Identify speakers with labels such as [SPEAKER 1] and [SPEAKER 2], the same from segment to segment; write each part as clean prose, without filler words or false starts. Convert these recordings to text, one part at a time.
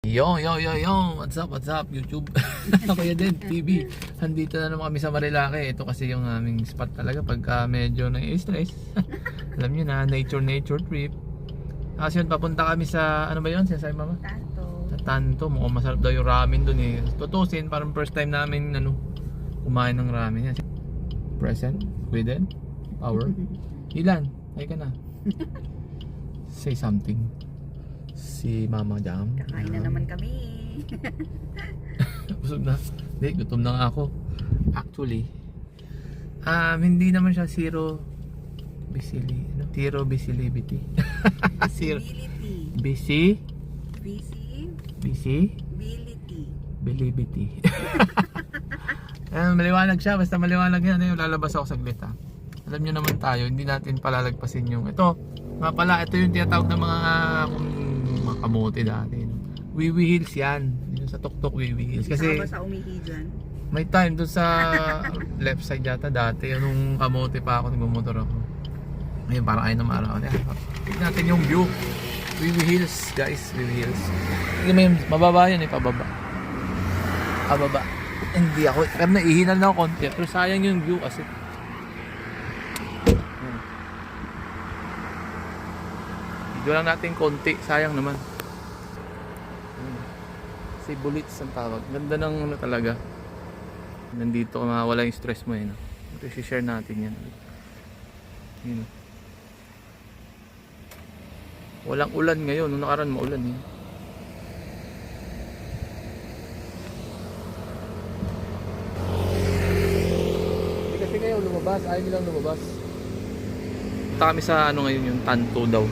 [SPEAKER 1] Yo, what's up YouTube? Kuya din, TV. Andito na naman kami sa Marilake. Ito kasi yung aming spot talaga pagka medyo na-stress. Alam nyo na, nature trip. Kasi yun, papunta kami sa, ano ba yun? Sinasabi mama?
[SPEAKER 2] Tanto.
[SPEAKER 1] Sa Tanto. Mukhang masarap daw yung ramen dun eh. Tutusin, parang first time namin kumain ng ramen. Yan. Present, within, power. Ilan? Ay ka na. Say something. Si Mama Jam.
[SPEAKER 2] Kakain na naman kami.
[SPEAKER 1] Busog na. Hindi, gutom na nga ako. Actually, hindi naman siya zero visibility. Zero
[SPEAKER 2] Visibility.
[SPEAKER 1] Visibility. Maliwanag siya, basta maliwanag yan. Lalabas ako saglit ha. Alam nyo naman tayo, hindi natin palalagpasin yung ito. Nga pala, ito yung tinatawag ng mga kamote dati. Wiwi Hills yan. Yung sa tuktok Wiwi Hills. Kasi
[SPEAKER 2] sa umihi dyan.
[SPEAKER 1] may time doon sa left side yata dati. Nung kamote pa ako, nagmumotor ako. Ngayon parang ayaw na maaraw. Tignan natin yung view. Wiwi Hills guys, Wiwi Hills. Tignan mo yung mababa yan pababa. Pababa. Hindi ako, pero naihinal na ako konti. Pero sayang yung view kasi. Video lang natin konti, sayang naman. Si Bullets ang tawag. Ganda ng talaga. Nandito mawala yung stress mo ito i-share natin yan. Yun. Walang ulan ngayon, nung nakaraan maulan eh. Hindi kasi kayo lumabas, ayaw nilang lumabas. Punta kami sa ngayon yung Tanto daw.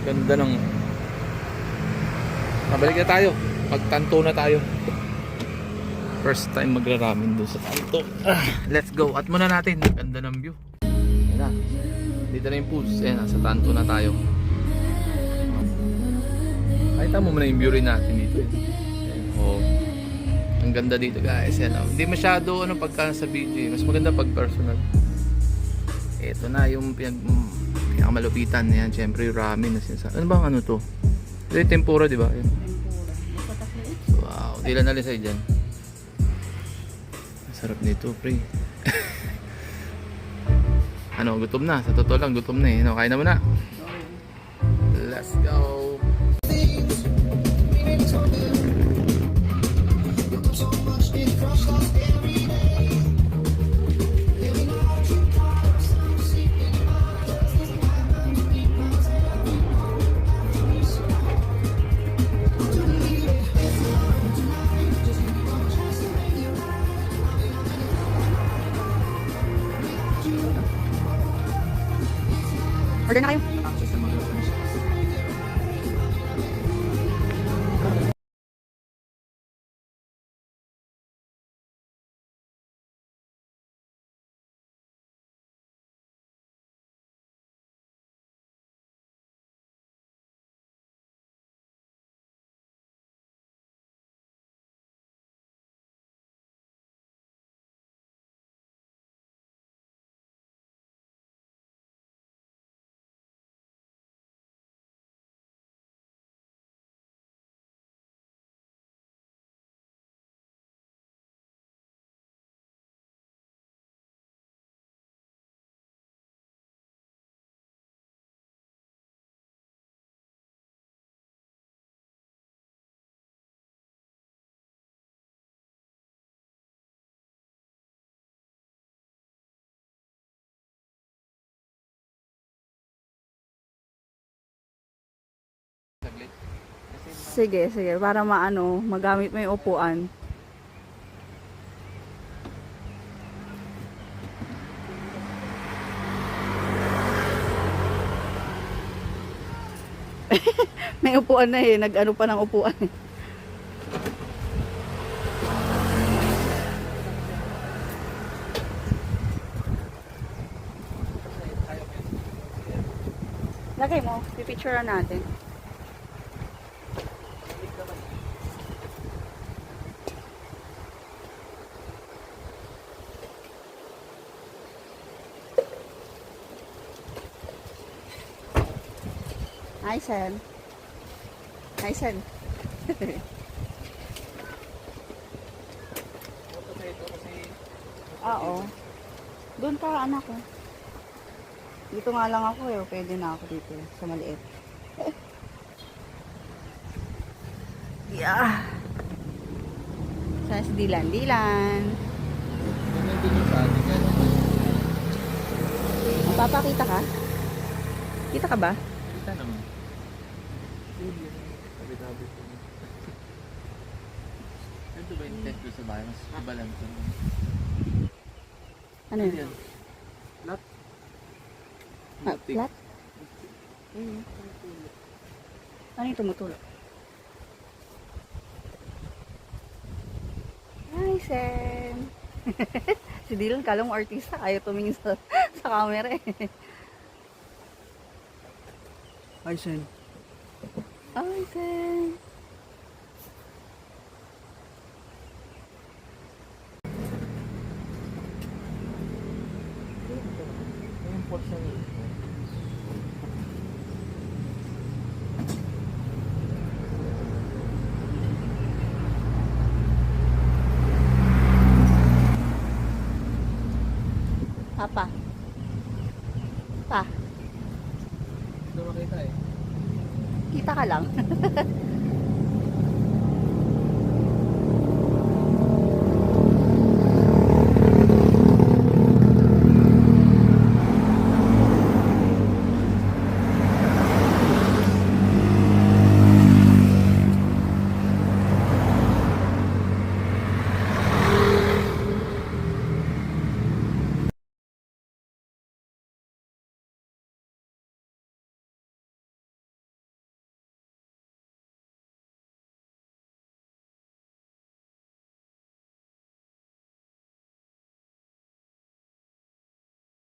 [SPEAKER 1] Ganda ng mabalik na tayo, magtanto na tayo. First time magra-ramen doon sa Tanto. Let's go, at muna natin. Ganda ng view. Ayan na, dito na yung pools. Ayan na, sa Tanto na tayo. Kahit mo muna yung view rin natin dito. Ayan, oh. Ang ganda dito guys. Ayan, oh. Hindi masyado pagka sa video, mas maganda pag personal. Ito na yung pinakamalupitan. Ayan, syempre yung ramen na sinasabi. Ano bang to? Ito yung tempura, di ba? Ayan. Wow, ilan na lisay dyan. Sarap nito, pre. Gutom na. Sa totoo lang, gutom na eh. Kain na muna. Let's go.
[SPEAKER 2] Order na kayo. Sige, para magamit mo yung upuan. May upuan na nag-ano pa ng upuan Lagay mo, pipicturean natin. Hi, Sen. Hi, Sen. Oo. Doon ka, anak ko. Dito nga lang ako eh. Pwede na ako dito sa maliit. Yeah. Sa Dilan-Dilan. Papakita ka? Kita ka ba?
[SPEAKER 1] Kita naman. Tabi-tabi ko. Ito ba yung tent ko sa bahay? Mas kabalance naman.
[SPEAKER 2] Ano yun?
[SPEAKER 1] Flat?
[SPEAKER 2] Flat? Ano yung tumutulog? Hi, Sen. Si Dylan, kala mo artista. Ayaw tumingin sa camera eh. Hi, Sen. Hi, Sen.
[SPEAKER 1] Yung portion nito.
[SPEAKER 2] Papa. Pa.
[SPEAKER 1] Ito makita eh.
[SPEAKER 2] Kita ka lang.